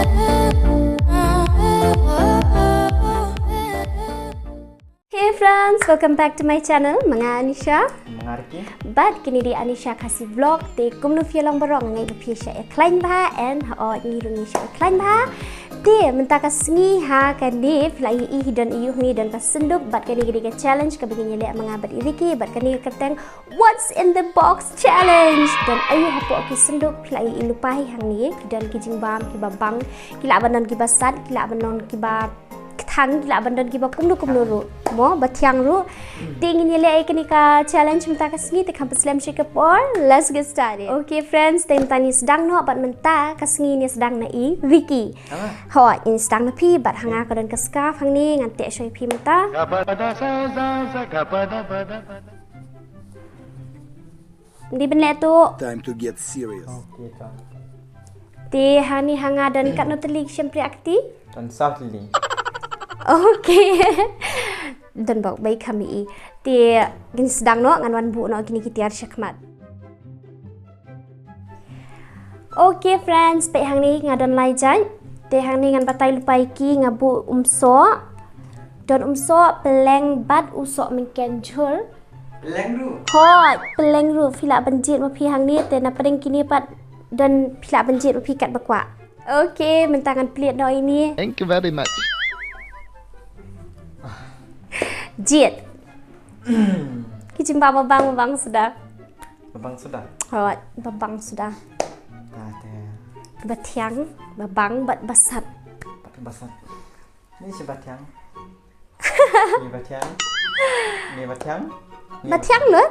Hey friends, welcome back to my channel, Mga Anisha. Mengarti. But kini di Anisha kasih vlog di kumnu fiolong berong ngai bepia sya klein bah and o ni rungi sya klein bah. Di mentaka sengi ha kani filai I dan iu ni dan pasenduk bat kani gede challenge ke begini le mengabat iriki bat kani keteng what's in the box challenge dan ayu hapo ki senduk filai I lupai hang ni dan kijing bam ki babang kila banon ki basat kila banon ki ba thang kila banon ki ba kumnu ru mo batyang ru tingin ni le kani ka challenge mentaka sengi te kampus slam shake por let's get started. Okay friends, tem tani sedang no bat menta ka sengi ni sedang na I Vicky. Ho in sedang na pi bat hanga ka dan ka scarf hang ni ngan te shoy pi menta. Di ben le tu Time to get serious. Okey tak. ti hani hanga dan kat no telik syempre akti. Dan Southly. Okay. Dan bau baik kami I. Ti gin sedang no ngan wan bu no kini kitiar syakmat. Okay friends, pe hang ni ngadan lai jai. Te hang ni ngan batai lupai ki ngabu umso. Don umso peleng bat usok mengken jul. Peleng ru. Hot peleng ru fila banjit ma pi hang ni te na padeng kini pat dan fila banjit ma pi kat bakwa. Okay, mentangan pelit no ini. Thank you very much. Jit. Kijing babang sudah. Babang sudah. Hot babang sudah. Ada. Batiang babang bat basat. Pakai basat. Ini si Batiang. Ni Batiang. Ni Batiang. Batiang lo?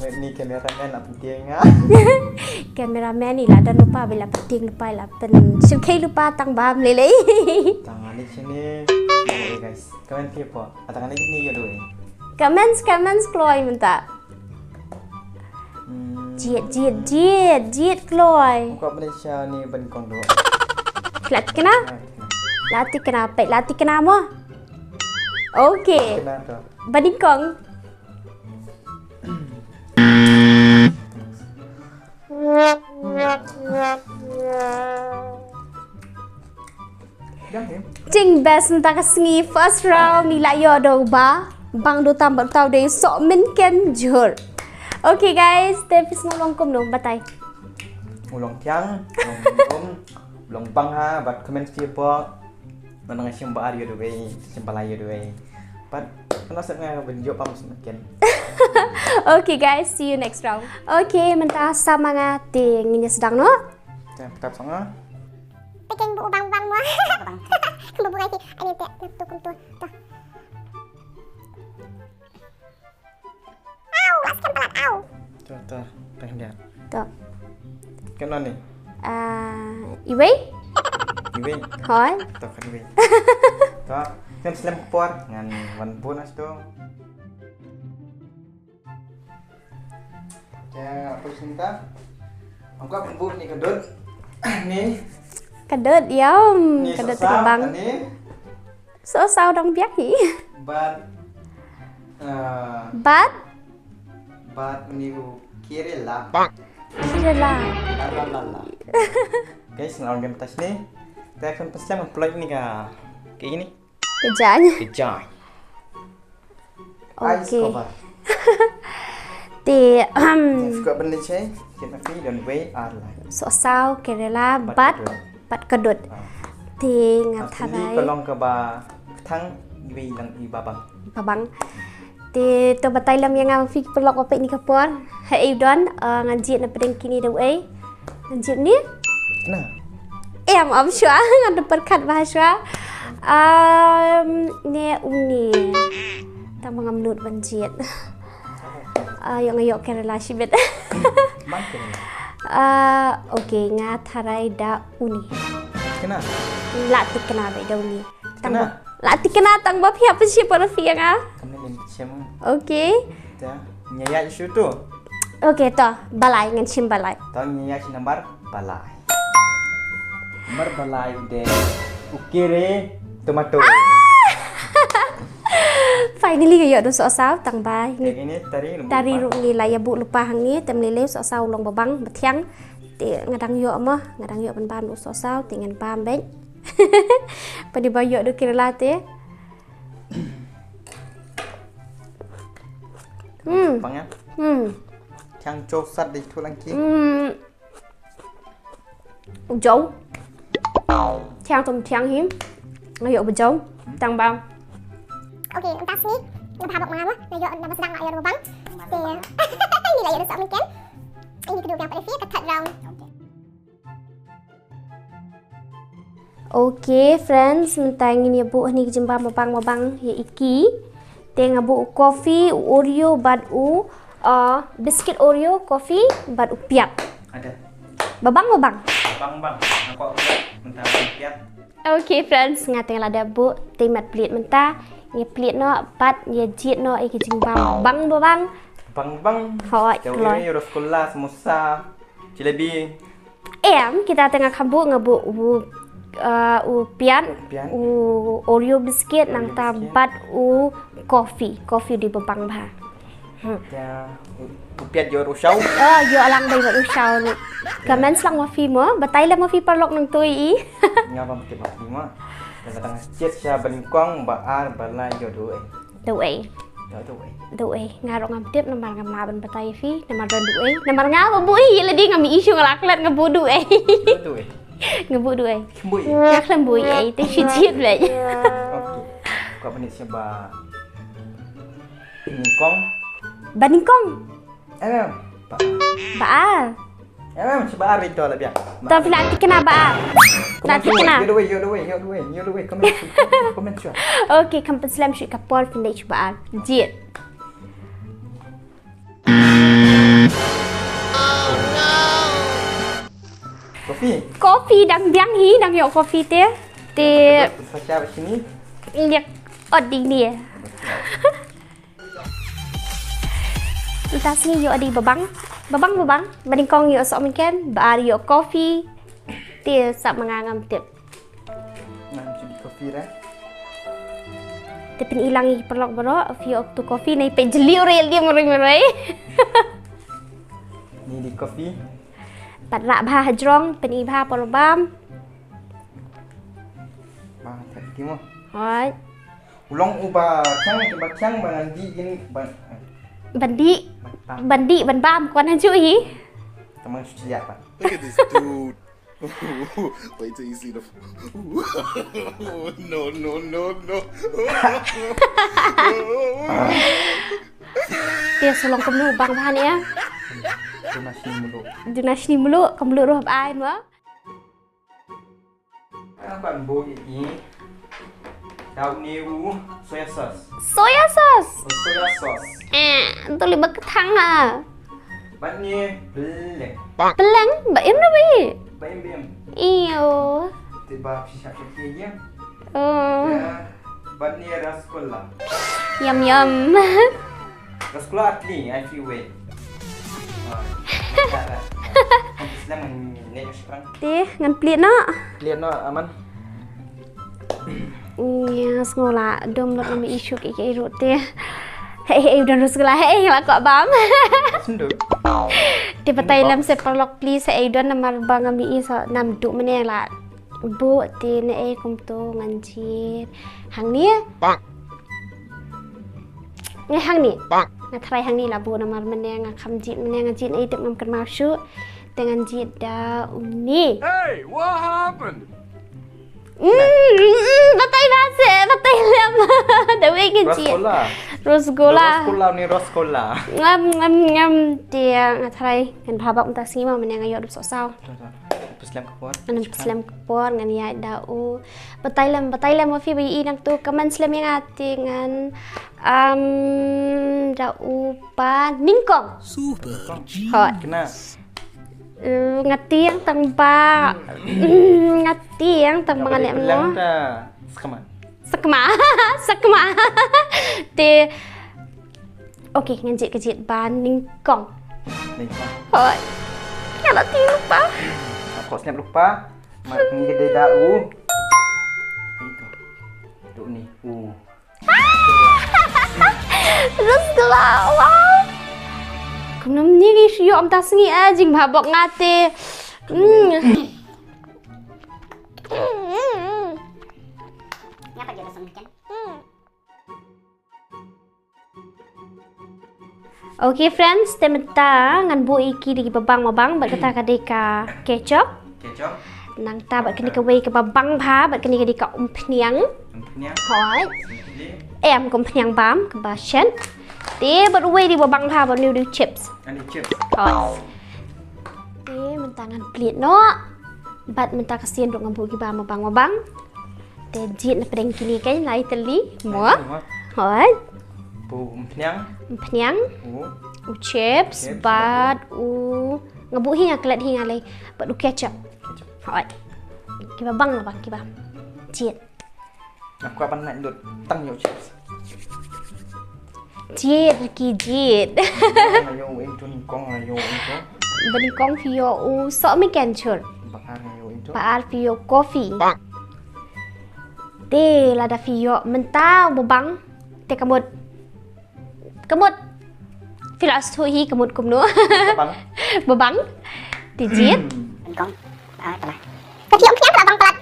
Ni kameraman nak penting ah. Kameraman ni lah dan lupa bila penting lupa lah pen syukai lupa tang bam lele. Tangan ni sini. Okay guys. Kamen apa? Tangan ni ni yo doi. Comments kloy minta. Jit kloy. Muka Malaysia ni benkong dua. Latih kena? Latih kena apa? Latih kena mo? Okay. Kena tu. Badingkong. Jangan. Cing best entah kesengi first round nila yo do ba bang do tambah tau deh sok min ken jur. Okay guys, tepis ngolong kum dong batai. Ulong tiang, ulong bang ha, bat komen siapa, mana ngasih mbak Aryo doi, siapa layu doi, bat kena setengah benjok pam semakin. Okay guys, see you next round. Okay, mentah sama ngati ngini sedang no. Tetap sangat. Peking bu bang mo. Kebu lagi. Ani te tu kuntu. Tu. Au, askan pelat au. Tu, pengen lihat. Tuh. Kena ni, Iwe? Iwi, Hoi. tu kan Iwi. Tu, kan Slam Por, ngan wan bonus tu. Ya, apa cinta? Aku akan buat ni kedut. Ni. Kedut yum, Ni kedut sosau, terbang. Ni. So sao dong biak hi. Bat But meniru kiri lah. kira lah. Lalalala. Guys, ngelawan game tas ni. Kita akan pasti memplot ni kah. Kayak gini. Kejanya. Kejai. Okay. cover. Ti Suka benda cai. Kita fi dan way are like. so sao kerela but kedut. Ti ngatharai. Kolong ke ba thang Iwi lang ibabang. Babang. Ti to batai lam yang ang fik pelok opek ni kapon. Hai don ngajit na pedeng kini do ai. Ngajit ni Kena. am syua ngan perkat bahasa. Ni uni. Tang mengamnut banjit. Yang ayok kerela sibet. Makin. Okay, ngatharai da uni. Kena. Latih kena baik dah uni. Kena. Latih kena tang bab siapa sih para fiang ah. Kami ni macam Okay. kita nyaya isu tu. Okay toh, balai ngan sim balai. Tahu nyaya si nomor balai. Nomor balai de ukire tomato. Finally ngayo do sao tang ba. Kayak ini Tari ru ni la ya bu lupa hangi tem lele sao long babang batiang. Ti ngadang yo mah, ngadang yo ban ban do sao tingan pam bek. Padi bayo do kira late. Bang ya. Chang sat di tulang ki. Dấu Chang tùm chang hiếm Ngayo ba dấu Tang bang Oke, entas ni nabhabok mga mo. Ngayon, namasdang ayaw mo bang? Hindi layo na sa amin, Ken. Ini kedua yang pada Fia, cut round. Okay friends, mentang ini bu ni jemba mabang ya iki. Teng bu coffee Oreo bad u biscuit Oreo coffee bad u piat. Ada. Babang. Bang. Aku mentah piat. Okay friends, ngateng la da bu temat pelit mentah. Ni pelit no pat ya jit no iki jemba babang. Bang. Hoi, Jauh keluar. ini Roskola, samosa, jalebi. Kita tengah kambu ngabu pian, Pian. Oreo biscuit, nang Oreo tabat coffee di babang bah. Ya, piat yo rusau. Yo alang bay bat usau ni. Kamen selang mafi mo, batai la mafi perlok nang tui. Ngapa mesti mati mah. Dan datang jet sia bengkong baar balai yo duai. Duai, Yo duai. duai. Ngarok ngam tip namar ngam ban batai fi, namar don duai. Namar ngapa bui, yela di ngam isu ngalaklat ngabu duai. Duai. Ngabu duai. Bui. Ngak lam bui ai, te shit le. Okey. Kau benit sia ba. Bengkong. Baningkong, Pak. baal. Sebaar itu lah biar. Tapi nanti kena baal. Nanti kena. Yo duai. Komen sure. Okay, kampen slam syuk kapol pindah baal. Jit. Kopi dang hi dang yo kopi te. Saya sini. Lihat oding dia. Entah sini yo adi babang. Baningkong yo sok mungkin. Baal yo kopi. Te sap mengangam tip. Nah, jadi kopi dah. Te pin ilang i perlok bro. Yo tu kopi nai pe jeli real dia merai. Ni di kopi. Pat rak bah hajrong pen i bah polbam. Bah, tak kimo. Hoi. Ulong ubah cang bangan di gini Bandi ban bam kwan haju hi. teman suci lihat pak. Look at this dude. Wait till you see the. No. Dia solong kemlu bang bahan ya. Dunas ni mulu kemlu roh ai mo. Bạn bố ini daun niu soya sauce. Soya sauce. Soya sauce. Tu libat ketang ah. Bạn ni beleng. Pelang, ba em na bi. Bem. Iyo. Tiba siap ya. Oh, Bạn ni raskola. yum. Raskola atli, I feel way. Islam ni sekarang. Teh ngan pelit nak. Lihat no aman. Ya, sekolah dom lot kami isu ke rut teh. Hei, udah sekolah hei lah kok bam. Senduk. Tiba Thailand se perlok please hei don namar bang kami iso nam duk meneh lah. Bu ti ne kum tu nganjit. Hang ni. Nge hang ni. Ngatrai hang ni lah bu namar meneh ngakam jit meneh ngajit ai tek ngam kan masuk. Dengan jit da uni. Hey, what happened? Batai bahasa, batai lama. Dah ingin cik. Rosgola. Roskola. Ngam dia ngatrai kan babak untuk sima menang ayat dua sao. Islam kapur. Anam Islam kapur ngan ya dau. Batai lam mafi bayi nang tu kaman Islam yang ati ngan dau pa ningkong. Super. Hot. Kena. Ngati yang tangba. Ngati yang tangba ngane mo. Sekma. Te. Okey, nganjit kejit ban ningkong. Hoi. Kalau ti lupa. Aku snap lupa. Mak ni gede dau. Itu. Duk ni. Rất là wow. Cũng nằm như cái sử dụng ta nghĩ à dình bà bọc ngạt tê. Okay friends, tementa ngan bu iki di babang mabang bat kata kadeka kecap. Kecap. Nang ta bat kini ka wei ka babang pha bat kini ka di ka phniang. Phniang. Hỏi. Em cũng phniang bám ka ba chen. Te bat wei di babang pha bat new chips. Ani chips. Hỏi. Te menta ngan plit no. Bat menta kasian dok ngan bu iki ba mabang mabang. Te jit na pedeng kini kai lai teli. Mo. Hỏi. Bu phniang. Phniang. U chips, bat u ngabu hinga kelat hinga lai. Bat u ketchup. Hỏi. Kiba bang lah bang kiba. Jiet. Aku apa nak dut tang yo chips. Jiet ki jiet. Ayo intun kong ayo intun. Bani kong fio u so mi ken chur. Bakar ayo intun. Paal fio coffee. Te la da fio mentau bobang. Te kamut. Kamut. Filas thu hi kamut kum no. Bang. Bobang. Te jiet. Con. Kecil om siapa abang pelat?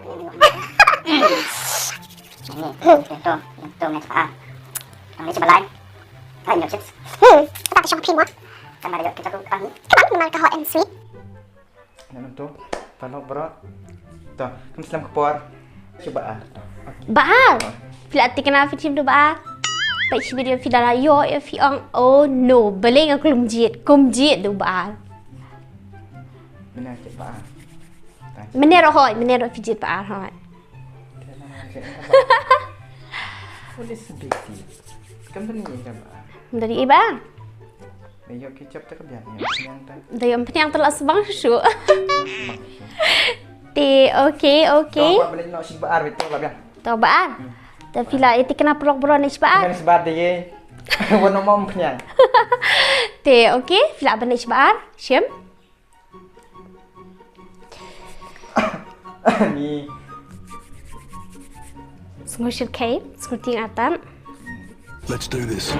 Tuh ngay sa ang lisi balay. Ay, no chips. Kita siya kapin mo. Kan ada kita tuh kami. Kabang naman ka hot and sweet. Ano to? Palok bro. To, kam selam kepor. Coba ah. Baal. Fila ti kana fi tim do baal. Pai si video fi dala yo ya fi ong oh no, beleng aku kum jiet do baal. Benar coba ah. Menero hoy, menero fi jiet baal hoy. Boleh sedikit. Kam tani coba. Dari iba. Ayo kecap tak kebian ya. Yang tak. Dari yang telah sebang su. Ti okay. Kau boleh nak si baar betul lah biar. To baal. Tapi lah itu kena prok-prok ni baal. Kan sebar dia. Warna mau penyang. Ti okay, fila benih baal. Syem. Ni. Sengusir kain, sengusir atan. Let's do this.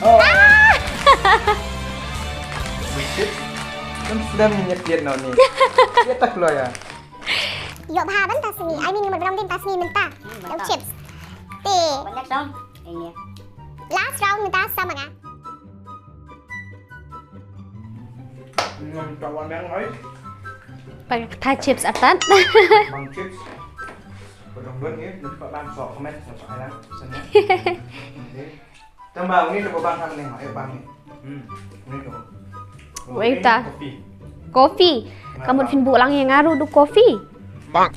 Oh. Wait. Kan sudah minyak dia now ni. Dia tak keluar ya. Yuk bahaban tas ni. I mean berang din tas ni mentah. Yang chips. Te. Banyak dong. Ini. Last round mentah sama nga. Kawan yang lain. Pakai thai chips atan. Bang chips. Betul ni, dapat bang sok komen sok ayam sana. Tambah ni dapat bang kami tengok, bang ni. Ni tu. Wait ta. Coffee. Kamu fin bu lang yang ngaruh du coffee. Bang.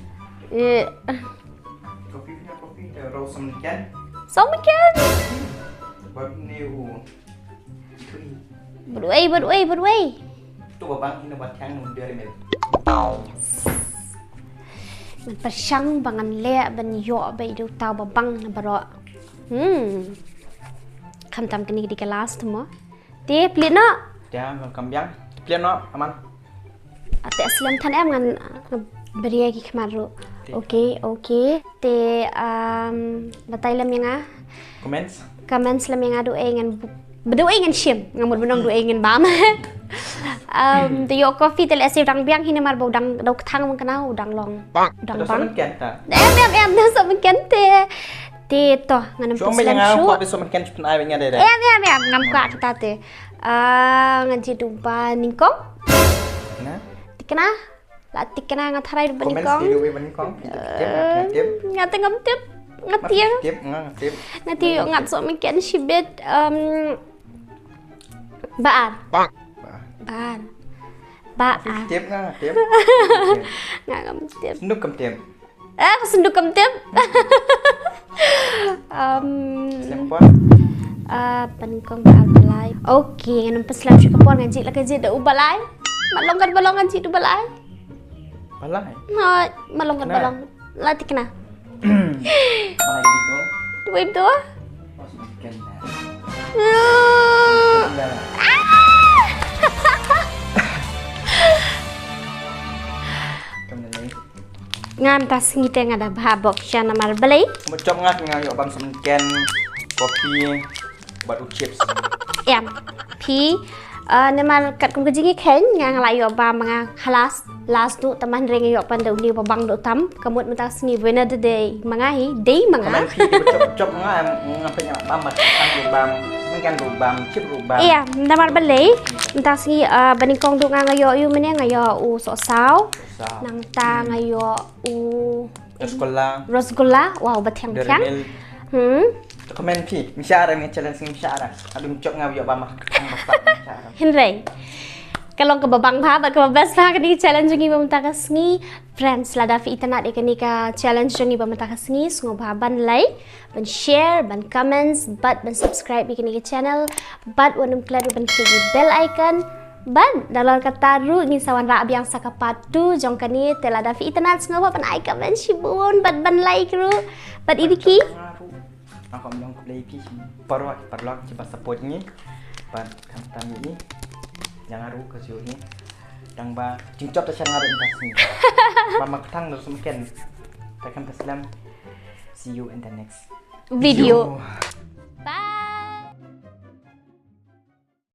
Kopi punya kopi, rau semakan. Semakan. Buat ni Berway. Tu bang ini buat yang dari mel. Man pasyang bangan le ban yo bay du tau babang na baro. Kantam kini di kelas tu mo. Te plit no. Dia kambing. Pian no, aman. Ate aslam tan em ngan beri lagi kemaru. Okay. Te batai lam yang ah. Comments lam yang adu ngan bedu ngan shim ngamur benong du ngan bam. The yo coffee tel esi udang biang hini mar udang dok thang man kana udang long. Udang bang. Semakan ta. Em dah semakan te to ngan Cuma yang aku habis semakan cepat ayam yang ada. Em ngam ka kita te. Ngan ji dumpa ningkong. Nah. Tikena. La tikena ngan tharai du Komen ningkong. video ini kong. Tip. Ngate ngam tip. Ngatiang. Tip. Ngati ngat semakan shibet baar. Baar. Tip. Nggak kam tip. Senduk kem tip. Senduk kam tip. Sempon. Panikong baal balay. Okay, nganong paslam siya kapon ngajit lah kajit da ubalay. Malongkan ngajit ubalay. Balay. Malongkan balong. Latik na. Balay dito. Duit tu. Semakan. Kamu ni. ngam ta sengi te ngada babok shana mar belai Một chop ngat ngayo bam semken kopi buat chips. em pi nemal kat kum kejingi ken ngang layo ba mga halas last tu taman ring yo pan do ni babang do tam kamut mata sengi wena de day mga hi day Kamen mga pi chop ngapa nya bam mat kan rubam semken rubam chip rubam. iya namar belai mata sengi baning kong do ngang yo yu mene ngayo u so sao Sao. nang ta ngayo u Sekolah rosgolla wow batyang tyang dari Kamen pi misyara ni challenge ni misyara. Adum chop ngayo bam ang basak misyara. Henry kalau ke babang pa bat ke babas pa kani challenge ngi bamta ka sngi friends lada fi internet ikani ka challenge ngi bamta ka sngi sungo ba ban like ban share ban comments bat ban subscribe ikani ka channel bat wanum klik ban klik bell icon ban dalam kata ru ngi sawan ra abyang sakapatu jong kani telada fi internet sungo ba ban icon ban shibun bat ban like ru bat idiki Aku bilang play pi parlok cepat support ni. Pat kantam ni. Jangan ru ke siu ni. Dang ba cincop ta sang ngaru tas ni. Mama ketang do semken. Takkan taslam. See you in the next video.